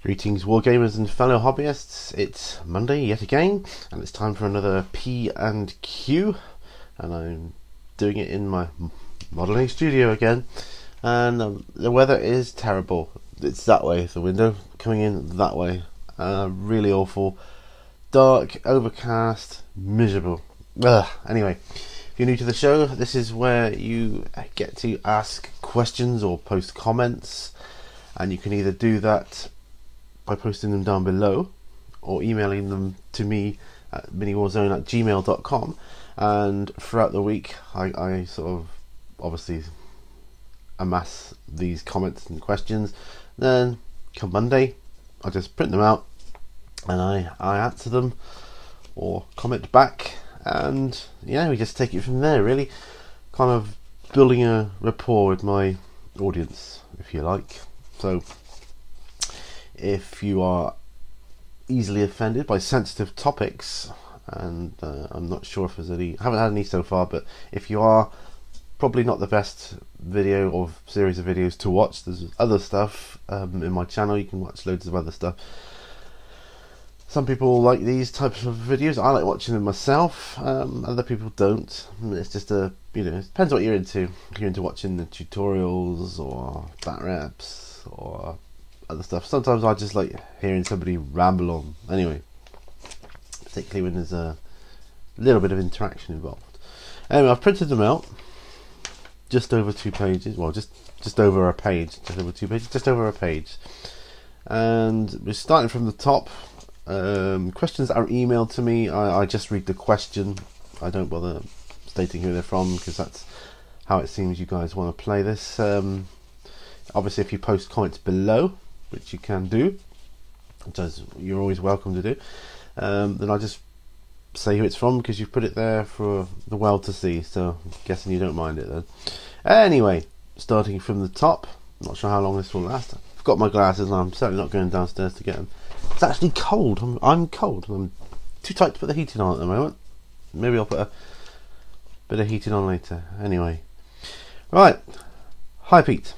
Greetings wargamers and fellow hobbyists, it's Monday yet again and it's time for another P and Q, and I'm doing it in my modelling studio again, and the weather is terrible. It's that way, the window coming in that way, really awful, dark, overcast, miserable. Anyway, if you're new to the show, this is where you get to ask questions or post comments, and you can either do that by posting them down below or emailing them to me at miniwarzone@gmail.com, and throughout the week I sort of obviously amass these comments and questions. Then come Monday I just print them out and I answer them or comment back, and yeah, we just take it from there, really kind of building a rapport with my audience, if you like. So if you are easily offended by sensitive topics, and I'm not sure if there's any, I haven't had any so far, but if you are, probably not the best video or series of videos to watch. There's other stuff in my channel, you can watch loads of other stuff. Some people like these types of videos, I like watching them myself, other people don't. It's just it depends what you're into. If you're into watching the tutorials or bat reps or other stuff. Sometimes I just like hearing somebody ramble on. Anyway, particularly when there's a little bit of interaction involved. Anyway, I've printed them out, just over 2 pages. Well, just over a page, just over 2 pages, just over a page. And we're starting from the top. Questions that are emailed to me, I just read the question. I don't bother stating who they're from, because that's how it seems you guys want to play this. Obviously, if you post comments below, which you can do, which you're always welcome to do, then I just say who it's from, because you've put it there for the world to see, so I'm guessing you don't mind it then. Anyway, starting from the top, not sure how long this will last. I've got my glasses and I'm certainly not going downstairs to get them. It's actually cold. I'm cold. I'm too tight to put the heating on at the moment. Maybe I'll put a bit of heating on later. Anyway, right. Hi Pete.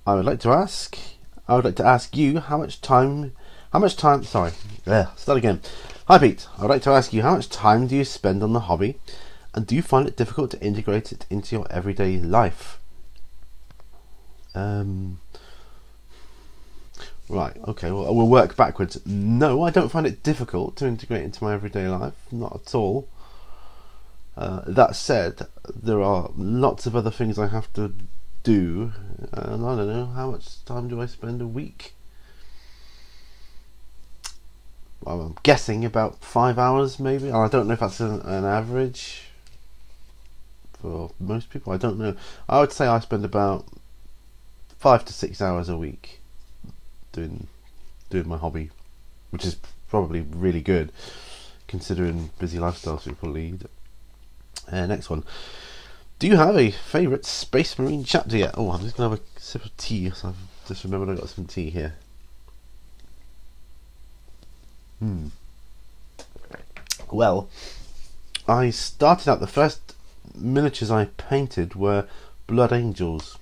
I would like to ask you how much time. Sorry. Start again. Hi Pete. I would like to ask you, how much time do you spend on the hobby, and do you find it difficult to integrate it into your everyday life? Right, okay, well, we'll work backwards. No, I don't find it difficult to integrate into my everyday life, not at all. That said, there are lots of other things I have to do, and I don't know, how much time do I spend a week? Well, I'm guessing about 5 hours maybe. I don't know if that's an average for most people, I don't know. I would say I spend about 5 to 6 hours a week doing my hobby, which is probably really good considering busy lifestyles people lead. Next one. Do you have a favourite Space Marine chapter yet? Oh, I'm just going to have a sip of tea, so I've just remembered I've got some tea here. Well, I started out, the first miniatures I painted were Blood Angels.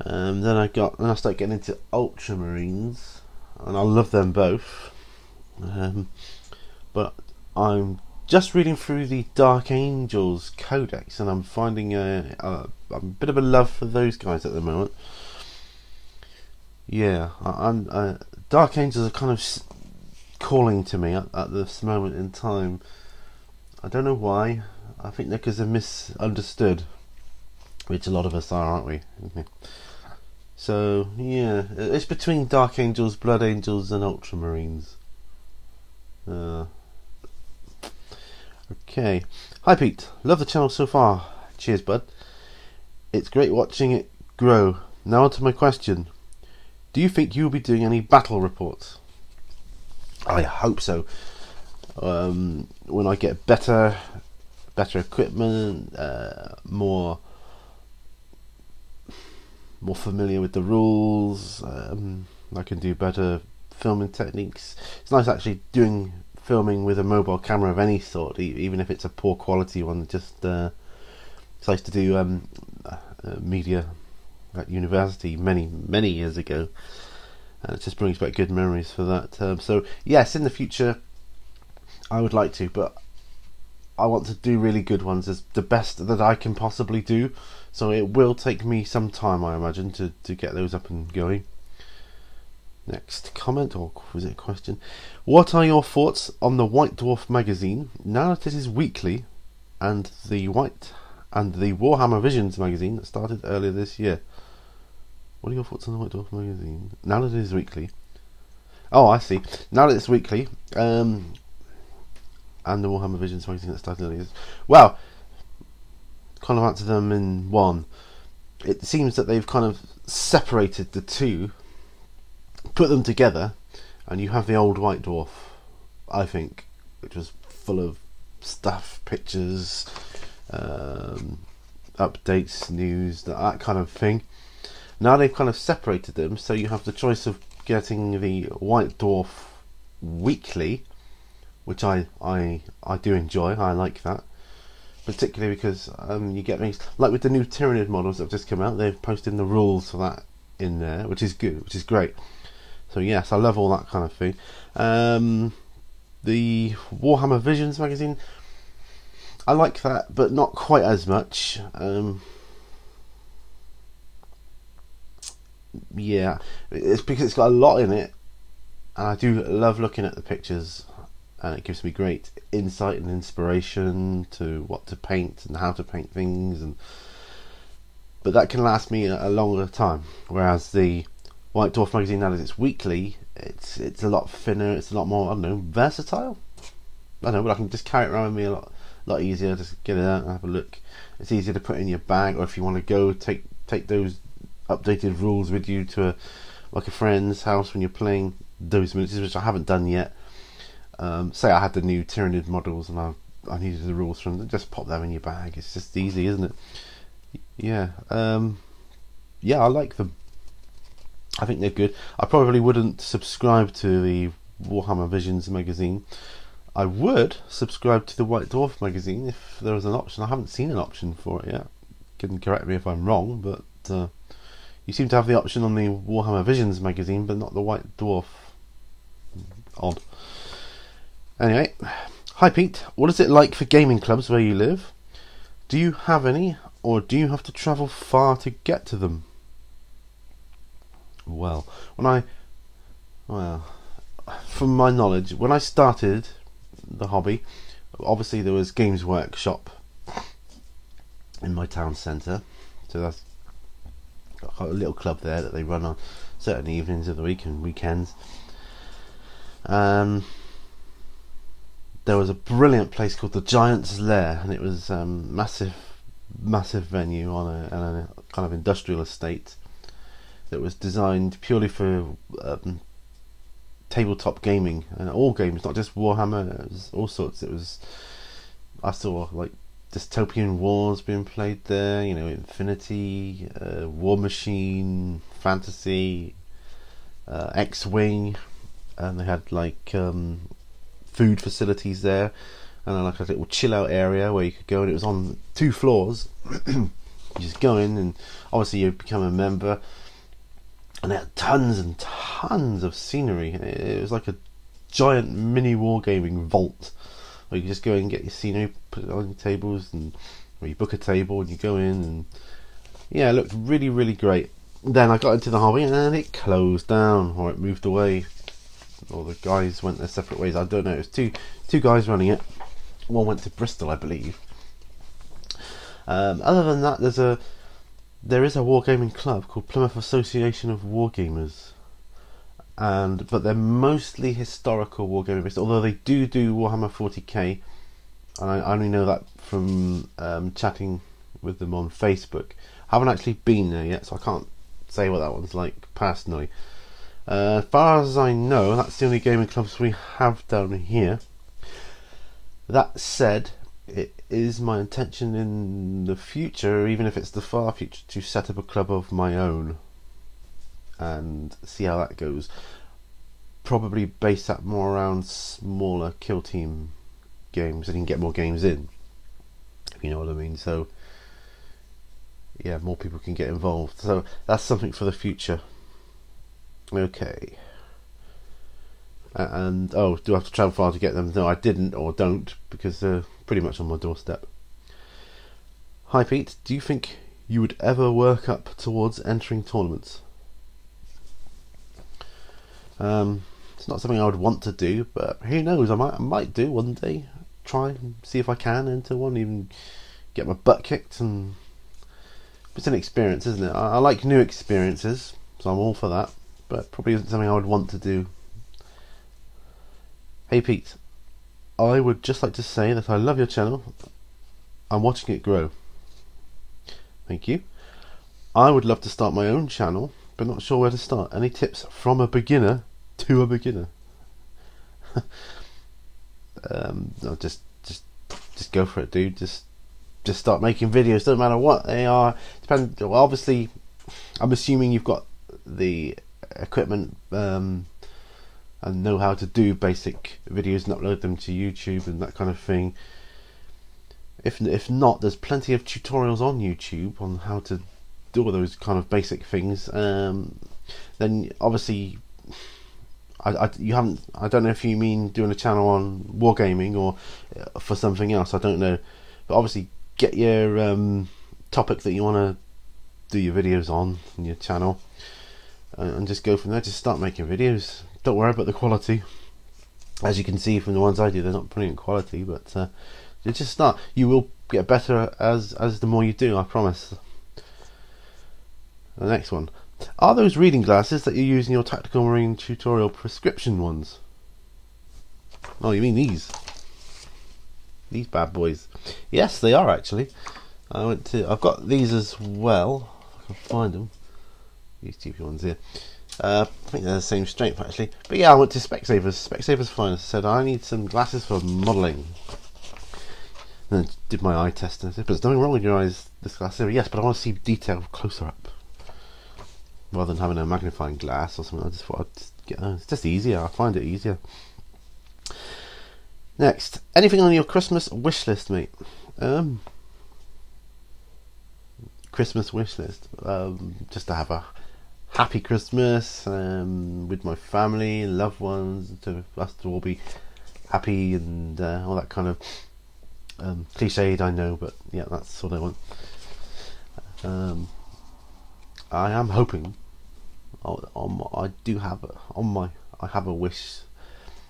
Then I started getting into Ultramarines, and I love them both. But I'm just reading through the Dark Angels Codex, and I'm finding a bit of a love for those guys at the moment. Yeah, Dark Angels are kind of calling to me at this moment in time. I don't know why. I think they're because they're misunderstood, which a lot of us are, aren't we? So yeah, it's between Dark Angels, Blood Angels, and Ultramarines. Okay. Hi Pete, love the channel so far. Cheers, bud. It's great watching it grow. Now on to my question. Do you think you'll be doing any battle reports? I hope so. When I get better equipment, more familiar with the rules, I can do better filming techniques. It's nice actually doing filming with a mobile camera of any sort, even if it's a poor quality one. Just it's nice to do media at university many years ago, and it just brings back good memories for that. So yes, in the future I would like to, but I want to do really good ones as the best that I can possibly do. So it will take me some time, I imagine, to get those up and going. Next comment, or was it a question? What are your thoughts on the White Dwarf magazine now that it is weekly, and the Warhammer Visions magazine that started earlier this year? What are your thoughts on the White Dwarf magazine now that it is weekly? Oh, I see. Now that it's weekly, and the Warhammer Visions magazine that started earlier. Well, kind of answer them in one. It seems that they've kind of separated the two, put them together, and you have the old White Dwarf, I think, which was full of stuff, pictures, updates, news, that kind of thing. Now they've kind of separated them, so you have the choice of getting the White Dwarf weekly, which I do enjoy. I like that, particularly because you get things like with the new Tyranid models that have just come out. They've posted the rules for that in there, which is good, which is great. So yes, I love all that kind of thing. The Warhammer Visions magazine, I like that, but not quite as much. Yeah, it's because it's got a lot in it, and I do love looking at the pictures, and it gives me great insight and inspiration to what to paint and how to paint things, but that can last me a longer time. Whereas the White Dwarf magazine, now that it's weekly, it's a lot thinner, it's a lot more, I don't know, versatile. I don't know, but I can just carry it around with me a lot easier. Just get it out and have a look. It's easier to put in your bag, or if you want to go take those updated rules with you to a friend's house when you're playing those miniatures, which I haven't done yet. Say I had the new Tyranid models and I needed the rules from them, just pop them in your bag. It's just easy, isn't it? Yeah, yeah, I like them. I think they're good. I probably wouldn't subscribe to the Warhammer Visions magazine. I would subscribe to the White Dwarf magazine if there was an option. I haven't seen an option for it yet. You can correct me if I'm wrong, but you seem to have the option on the Warhammer Visions magazine, but not the White Dwarf. Odd. Anyway, hi Pete. What is it like for gaming clubs where you live? Do you have any, or do you have to travel far to get to them? Well, from my knowledge, when I started the hobby, obviously there was Games Workshop in my town centre, so that's got a little club there that they run on certain evenings of the week and weekends. There was a brilliant place called the Giant's Lair, and it was massive venue on a kind of industrial estate that was designed purely for tabletop gaming, and all games, not just Warhammer. It was all sorts. I saw like dystopian wars being played there, you know, Infinity, War Machine, Fantasy, X-Wing, and they had like food facilities there, and like a little chill out area where you could go, and it was on 2 floors. You just go in, and obviously you become a member, and they had tons and tons of scenery. It was like a giant mini wargaming vault where you could just go in and get your scenery, put it on your tables, and or you book a table and you go in, and yeah, it looked really, really great. Then I got into the hobby and it closed down, or it moved away, or the guys went their separate ways. I don't know. It was two guys running it. One went to Bristol, I believe. Other than that, there is a wargaming club called Plymouth Association of Wargamers, but they're mostly historical wargaming based, although they do Warhammer 40k, and I only know that from chatting with them on Facebook. I haven't actually been there yet, so I can't say what that one's like personally. As far as I know, that's the only gaming clubs we have down here. That said, it is my intention in the future, even if it's the far future, to set up a club of my own and see how that goes. Probably base that more around smaller kill team games, and you can get more games in, if you know what I mean. So yeah, more people can get involved. So that's something for the future. Okay. And oh, do I have to travel far to get them? No, I didn't or don't, because they're pretty much on my doorstep. Hi Pete, do you think you would ever work up towards entering tournaments? It's not something I would want to do, but who knows, I might do one day. Try and see if I can enter one, even get my butt kicked, and it's an experience, isn't it? I like new experiences, so I'm all for that, but probably isn't something I would want to do. Hey Pete, I would just like to say that I love your channel. I'm watching it grow. Thank you. I would love to start my own channel, but not sure where to start. Any tips from a beginner to a beginner? No, just go for it, dude. Just start making videos. Doesn't matter what they are. Well, obviously, I'm assuming you've got the equipment and know how to do basic videos and upload them to YouTube and that kind of thing. If not, there's plenty of tutorials on YouTube on how to do all those kind of basic things. Then obviously, I don't know if you mean doing a channel on wargaming or for something else. I don't know, but obviously get your topic that you want to do your videos on your channel, and just go from there. Just start making videos. Don't worry about the quality. As you can see from the ones I do, they're not brilliant quality, but you just start. You will get better as the more you do, I promise. The next one. Are those reading glasses that you use in your tactical marine tutorial prescription ones? Oh, you mean these? These bad boys. Yes, they are actually. I've got these as well. If I can find them. These cheapy ones here. I think they're the same strength actually. But yeah, I went to Specsavers. Specsavers Finest said I need some glasses for modelling. And I did my eye test and I said, but there's nothing wrong with your eyes, this glass. Said, yes, but I want to see detail closer up. Rather than having a magnifying glass or something, I just thought I'd just get those. It's just easier. I find it easier. Next, anything on your Christmas wish list, mate? Christmas wish list. Just to have a happy Christmas with my family, loved ones, to us to all be happy and all that kind of cliched, I know, but yeah, that's what I want. I am hoping. I have a wish,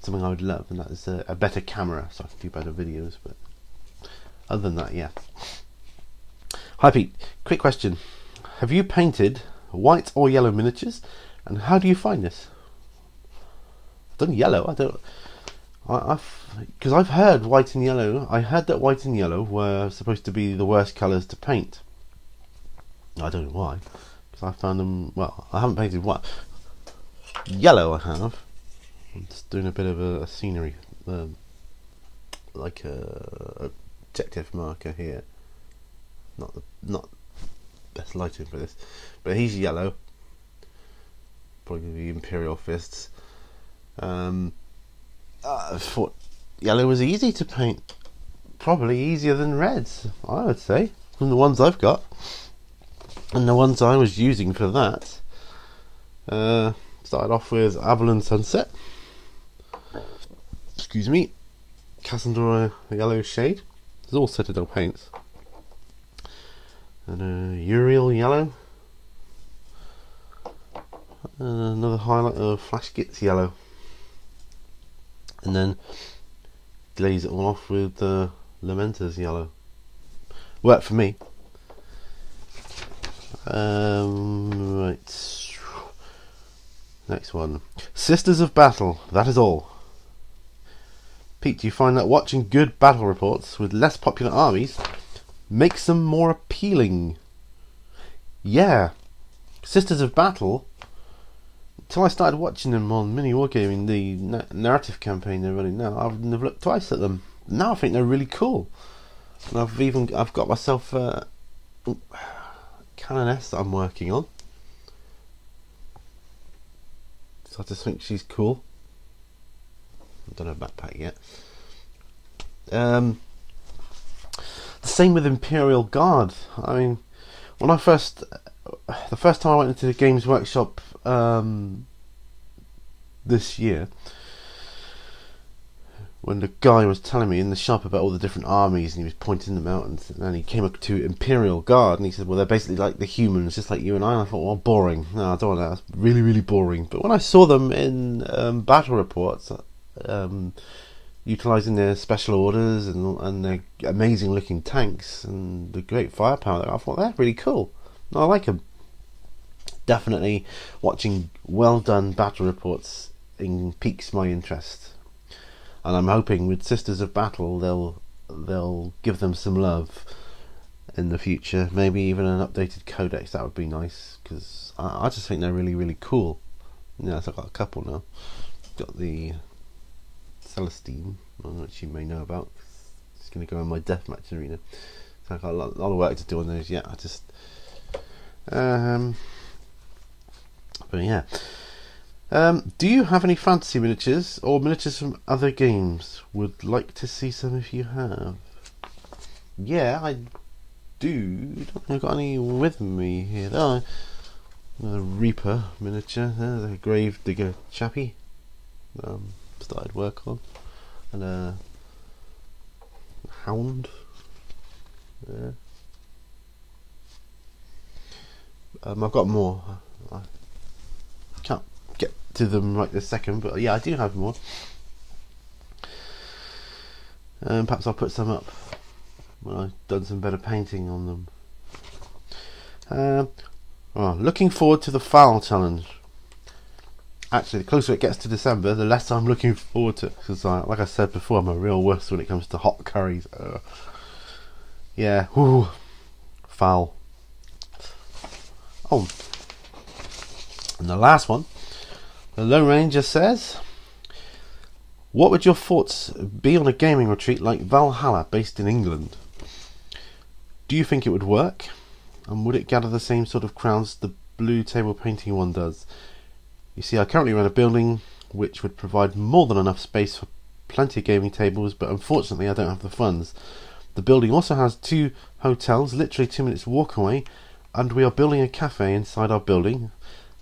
something I would love, and that is a better camera, so I can do better videos. But other than that, yeah. Hi Pete, quick question: have you painted white or yellow miniatures, and how do you find this? I've done yellow. Because I've heard white and yellow. I heard that white and yellow were supposed to be the worst colours to paint. I don't know why. Because I found them. Well, I haven't painted white. Yellow, I have. I'm just doing a bit of a scenery, like a objective marker here. Not best lighting for this, but he's yellow. Probably the Imperial Fists. I thought yellow was easy to paint. Probably easier than reds, I would say, from the ones I've got. And the ones I was using for that, started off with Avalon Sunset. Excuse me. Cassandra Yellow Shade. It's all Citadel paints. And Uriel Yellow. And another highlight of Flash Gits Yellow. And then glaze it all off with Lamenter's Yellow. Worked for me. Right. Next one. Sisters of Battle. That is all. Pete, do you find that watching good battle reports with less popular armies makes them more appealing? Yeah. Sisters of Battle, until I started watching them on Mini Wargaming, the narrative campaign they're running now, I wouldn't have looked twice at them. Now I think they're really cool. And I've got myself Canoness that I'm working on. So I just think she's cool. I've done her backpack yet. The same with Imperial Guard. I mean, when I first, the first time I went into the Games Workshop this year, when the guy was telling me in the shop about all the different armies and he was pointing them out, and then he came up to Imperial Guard and he said, well, they're basically like the humans, just like you and I. And I thought, well, boring. No, I don't want that. That's really, really boring. But when I saw them in battle reports, utilising their special orders and their amazing looking tanks and the great firepower, I thought, they're really cool. I like them. Definitely watching well done battle reports piques my interest. And I'm hoping with Sisters of Battle they'll give them some love in the future. Maybe even an updated codex. That would be nice, because I just think they're really, really cool. Yeah, so I've got a couple now. Got the Celestine, which you may know about. It's going to go in my deathmatch arena. So I've got a lot of work to do on those. Yeah, I just but yeah. Do you have any fantasy miniatures or miniatures from other games? Would like to see some if you have. Yeah, I do. Don't think I've got any with me here. Oh, a Reaper miniature. There's a Grave Digger chappie. Started work on. And a Hound. Yeah. I've got more. I can't get to them right this second, but yeah, I do have more. Perhaps I'll put some up when I've done some better painting on them. Looking forward to the foul challenge. Actually, the closer it gets to December, the less I'm looking forward to it, because like I said before, I'm a real wuss when it comes to hot curries. Yeah, whoo, foul. Oh, and the last one, the Lone Ranger says, what would your thoughts be on a gaming retreat like Valhalla based in England? Do you think it would work? And would it gather the same sort of crowds the blue table painting one does? You see, I currently run a building which would provide more than enough space for plenty of gaming tables, but unfortunately I don't have the funds. The building also has 2 hotels, literally 2 minutes walk away, and we are building a cafe inside our building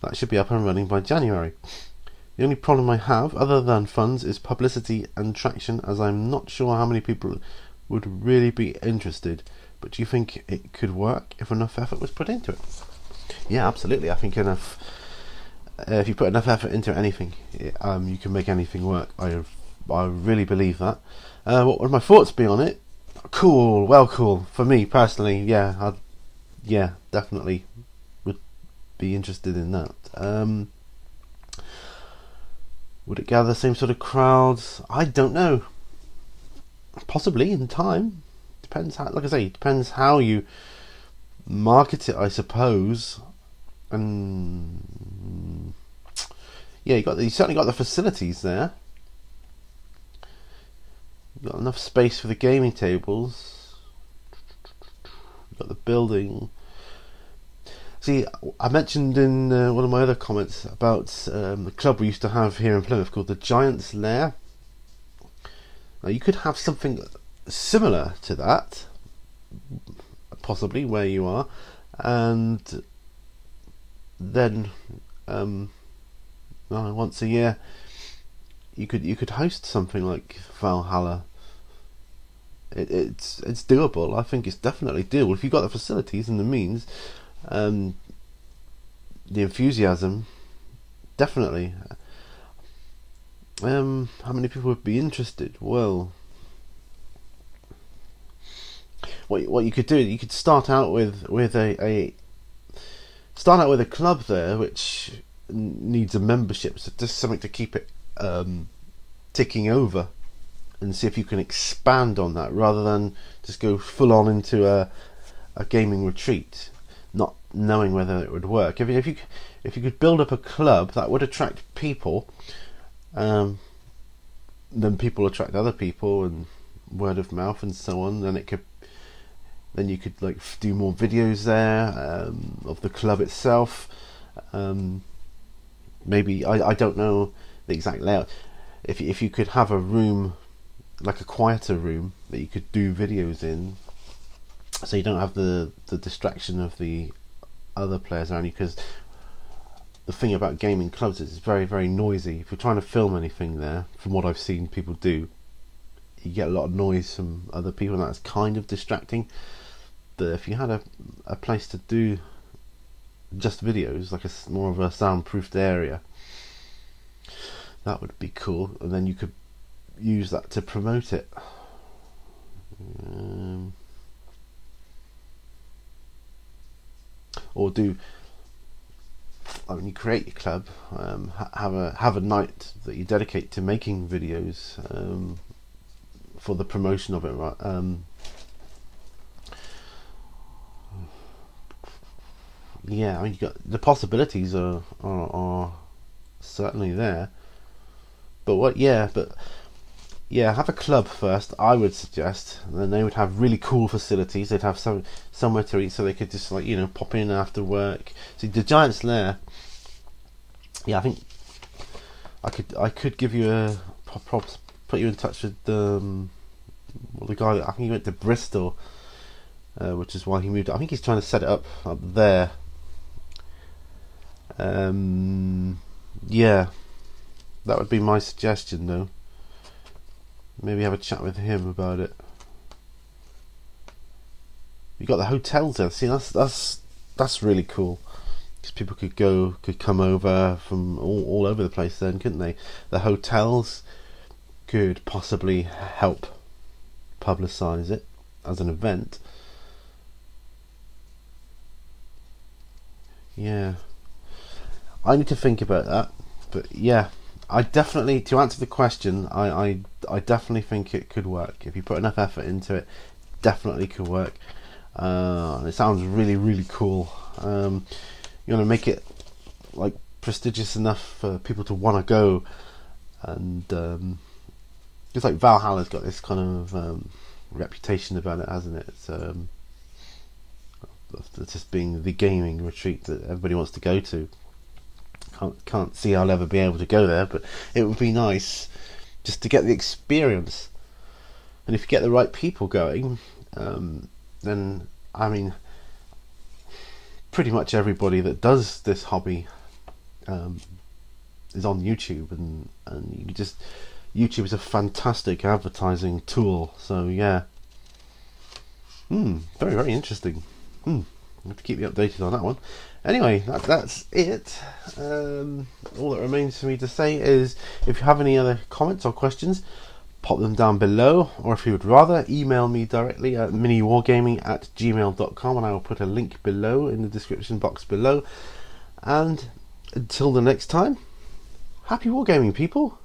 that should be up and running by January. The only problem I have, other than funds, is publicity and traction, as I'm not sure how many people would really be interested. But do you think it could work if enough effort was put into it? Yeah, absolutely. I think enough. If you put enough effort into anything, you can make anything work. I really believe that. What would my thoughts be on it? Cool, well, cool. For me personally, yeah, definitely would be interested in that. Would it gather the same sort of crowds? I don't know. Possibly in time. Depends how, like I say, depends how you market it, I suppose. And yeah, you certainly got the facilities there. You've got enough space for the gaming tables. You've got the building. See, I mentioned in one of my other comments about the club we used to have here in Plymouth called the Giant's Lair. Now, you could have something similar to that, possibly where you are, and then once a year you could host something like Valhalla. It's doable. I think it's definitely doable if you've got the facilities and the means. The enthusiasm, definitely. How many people would be interested? Well, what you could do, you could start out with a club there which needs a membership, so just something to keep it ticking over, and see if you can expand on that rather than just go full on into a gaming retreat, not knowing whether it would work. If you could build up a club that would attract people, then people attract other people and word of mouth and so on. Then you could like do more videos there of the club itself. Maybe I don't know the exact layout. If you could have a room, like a quieter room that you could do videos in, so you don't have the distraction of the other players around you, because the thing about gaming clubs is it's very, very noisy. If you're trying to film anything there, from what I've seen people do, you get a lot of noise from other people, and that's kind of distracting. But if you had a place to do just videos, like more of a soundproofed area, that would be cool, and then you could use that to promote it. Or do, when you create your club, have a night that you dedicate to making videos for the promotion of it, right? Yeah, I mean, the possibilities are certainly there. But have a club first, I would suggest. And then they would have really cool facilities. They'd have somewhere to eat, so they could just, like, pop in after work. See, the Giant's Lair. Yeah, I think I could give you put you in touch with the guy. I think he went to Bristol, which is why he moved. I think he's trying to set it up there. Yeah, that would be my suggestion, though. Maybe have a chat with him about it. You got the hotels there. See, that's really cool, because people could come over from all over the place then, couldn't they? The hotels could possibly help publicise it as an event. Yeah, I need to think about that. But yeah, I definitely, to answer the question, I definitely think it could work. If you put enough effort into it, definitely could work. And it sounds really, really cool. You want to make it like prestigious enough for people to want to go, and just like Valhalla's got this kind of reputation about it, hasn't it? It's just being the gaming retreat that everybody wants to go to. Can't see I'll ever be able to go there, but it would be nice just to get the experience. And if you get the right people going, then, I mean, pretty much everybody that does this hobby is on YouTube, and YouTube is a fantastic advertising tool. So yeah, very, very interesting. I have to keep you updated on that one. Anyway, that's it. All that remains for me to say is, if you have any other comments or questions, pop them down below, or if you would rather, email me directly at miniwargaming@gmail.com, and I will put a link below in the description box below. And until the next time, happy wargaming, people.